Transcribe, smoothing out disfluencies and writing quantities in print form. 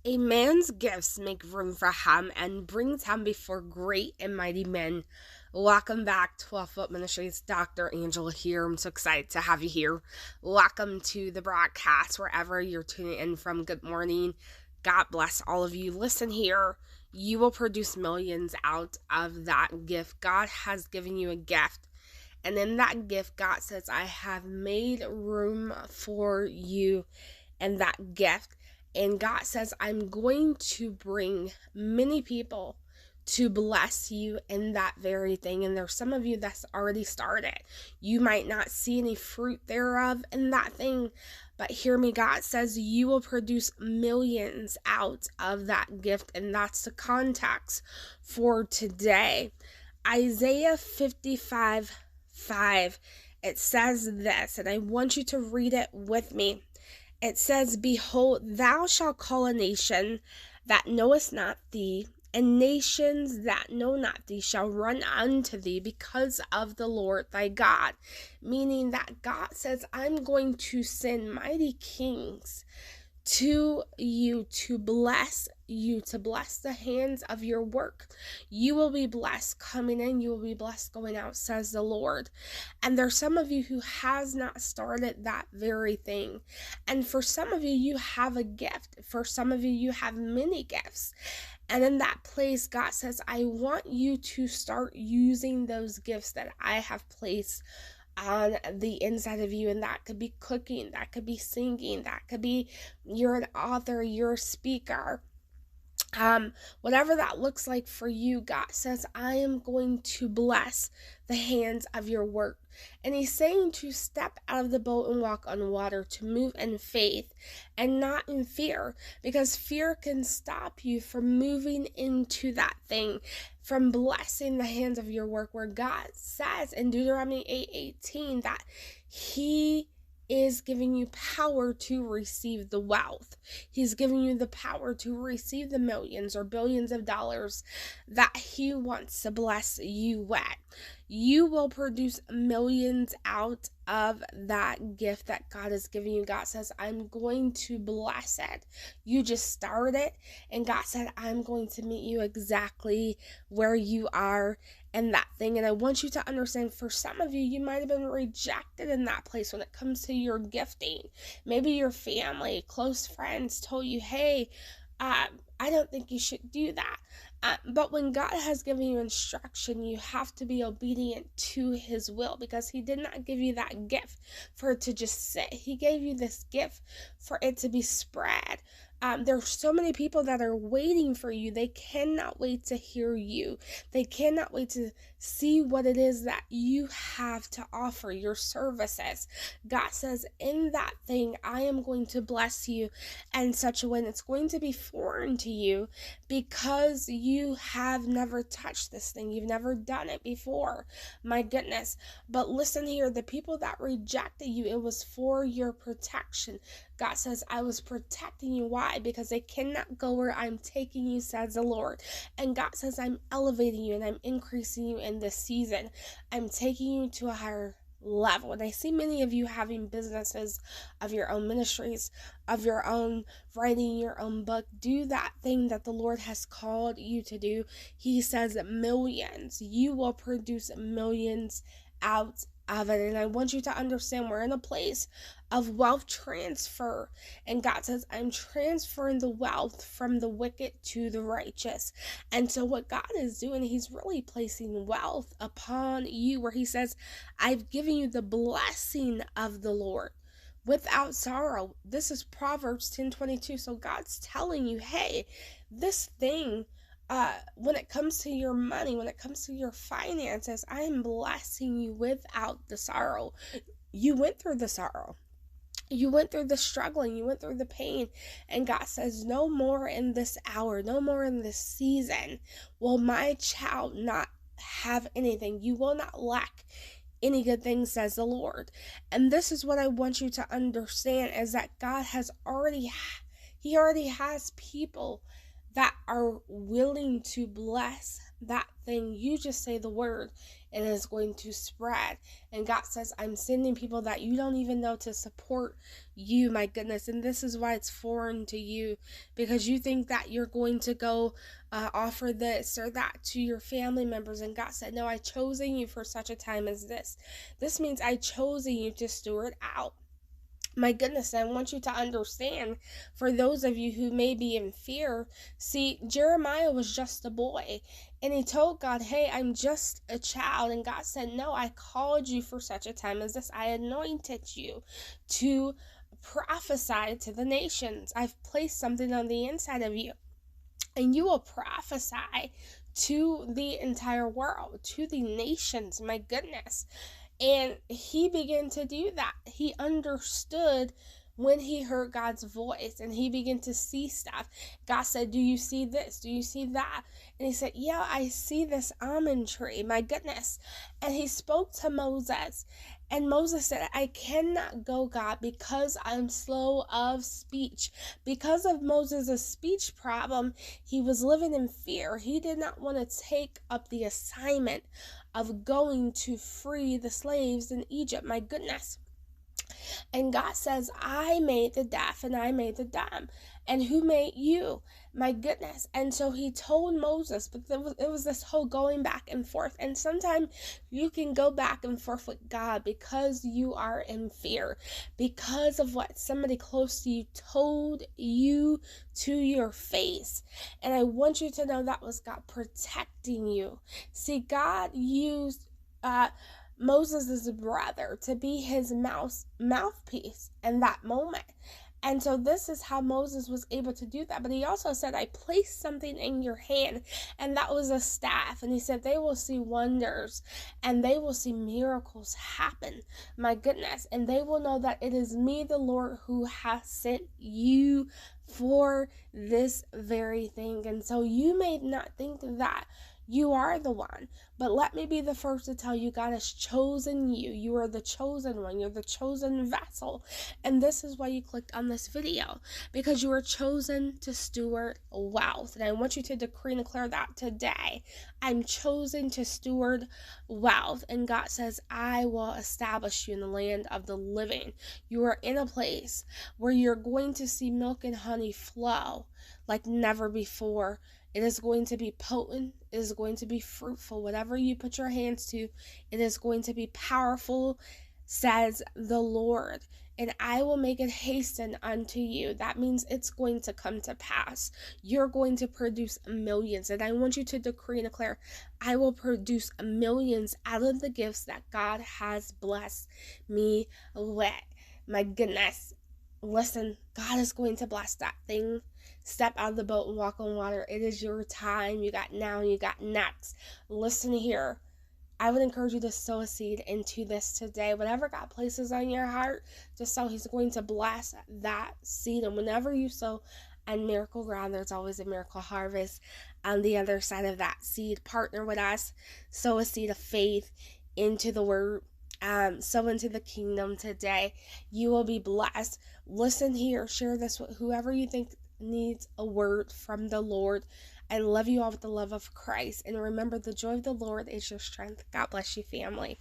A man's gifts make room for him and brings him before great and mighty men. Welcome back to wealthbuildministries. Dr.Angela here. I'm so excited to have you here. Welcome to the broadcast wherever you're tuning in from. Good morning. God bless all of you. Listen here. You will produce millions out of that gift. God has given you a gift. And in that gift, God says, I have made room for you in that gift. And God says, I'm going to bring many people to bless you in that very thing. And there's some of you that's already started. You might not see any fruit thereof in that thing, but hear me, God says you will produce millions out of that gift. And that's the context for today. Isaiah 55:5. It says this, and I want you to read it with me. It says, Behold, thou shalt call a nation that knowest not thee, and nations that know not thee shall run unto thee because of the Lord thy God. Meaning that God says, I'm going to send mighty kings to you, to bless the hands of your work. You will be blessed coming in, you will be blessed going out, says the Lord. And there's some of you who has not started that very thing. And for some of you, you have a gift. For some of you, you have many gifts. And in that place, God says, I want you to start using those gifts that I have placed on the inside of you. And that could be cooking, that could be singing, that could be you're an author, you're a speaker. Whatever that looks like for you, God says, I am going to bless the hands of your work. And he's saying to step out of the boat and walk on water, to move in faith and not in fear, because fear can stop you from moving into that thing, from blessing the hands of your work, where God says in Deuteronomy 8:18 that he is giving you power to receive the wealth. He's giving you the power to receive the millions or billions of dollars that he wants to bless you with. You will produce millions out of that gift that God is giving you. God says, I'm going to bless it. You just start it, and God said, I'm going to meet you exactly where you are in that thing. And I want you to understand, for some of you, you might have been rejected in that place when it comes to your gifting. Maybe your family, close friends told you, hey, I don't think you should do that. But when God has given you instruction, you have to be obedient to his will, because he did not give you that gift for it to just sit. He gave you this gift for it to be spread. There's so many people that are waiting for you. They cannot wait to hear you. They cannot wait to see what it is that you have to offer, your services. God says, in that thing, I am going to bless you in such a way, and it's going to be foreign to you because you have never touched this thing. You've never done it before. My goodness. But listen here, the people that rejected you, it was for your protection. God says, I was protecting you. Why? Because they cannot go where I'm taking you, says the Lord. And God says, I'm elevating you and I'm increasing you in this season. I'm taking you to a higher level. And I see many of you having businesses of your own, ministries of your own, writing your own book. Do that thing that the Lord has called you to do. He says millions. You will produce millions out of it. And I want you to understand, we're in a place of wealth transfer, and God says, I'm transferring the wealth from the wicked to the righteous. And so what God is doing, he's really placing wealth upon you, where he says, I've given you the blessing of the Lord without sorrow. This is Proverbs 10:22. So God's telling you, hey, this thing, when it comes to your money, when it comes to your finances, I am blessing you without the sorrow. You went through the sorrow. You went through the struggling, you went through the pain, and God says, no more in this hour, no more in this season will my child not have anything. You will not lack any good thing, says the Lord. And this is what I want you to understand, is that God has already has people that are willing to bless that thing. You just say the word and it's going to spread. And God says, I'm sending people that you don't even know to support you, my goodness. And this is why it's foreign to you, because you think that you're going to go offer this or that to your family members. And God said, no, I chosen you for such a time as this. This means I chosen you to steward out. My goodness, I want you to understand, for those of you who may be in fear, see, Jeremiah was just a boy, and he told God, hey, I'm just a child, and God said, no, I called you for such a time as this. I anointed you to prophesy to the nations. I've placed something on the inside of you, and you will prophesy to the entire world, to the nations, my goodness. And he began to do that. He understood when he heard God's voice, and he began to see stuff. God said, do you see this? Do you see that? And he said, yeah, I see this almond tree, my goodness. And he spoke to Moses, and Moses said, I cannot go, God, because I'm slow of speech. Because of Moses' speech problem, he was living in fear. He did not want to take up the assignment of going to free the slaves in Egypt, my goodness. And God says, I made the deaf and I made the dumb. And who made you? My goodness. And so he told Moses, but it was this whole going back and forth. And sometimes you can go back and forth with God because you are in fear, because of what somebody close to you told you to your face. And I want you to know that was God protecting you. See, God used Moses' brother to be his mouthpiece in that moment. And so this is how Moses was able to do that. But he also said, I placed something in your hand, and that was a staff. And he said, they will see wonders and they will see miracles happen. My goodness. And they will know that it is me, the Lord, who has sent you for this very thing. And so you may not think that you are the one, but let me be the first to tell you, God has chosen you. You are the chosen one. You're the chosen vessel. And this is why you clicked on this video, because you were chosen to steward wealth. And I want you to decree and declare that today. I'm chosen to steward wealth. And God says, I will establish you in the land of the living. You are in a place where you're going to see milk and honey flow like never before. It is going to be potent. It is going to be fruitful. Whatever you put your hands to, it is going to be powerful, says the Lord. And I will make it hasten unto you. That means it's going to come to pass. You're going to produce millions. And I want you to decree and declare, I will produce millions out of the gifts that God has blessed me with. My goodness. Listen, God is going to bless that thing. Step out of the boat and walk on water. It is your time. You got now and you got next. Listen here. I would encourage you to sow a seed into this today. Whatever God places on your heart, just sow. He's going to bless that seed. And whenever you sow on miracle ground, there's always a miracle harvest on the other side of that seed. Partner with us. Sow a seed of faith into the word. Sow into the kingdom today. You will be blessed. Listen here. Share this with whoever you think needs a word from the Lord. I love you all with the love of Christ. And remember, the joy of the Lord is your strength. God bless you, family.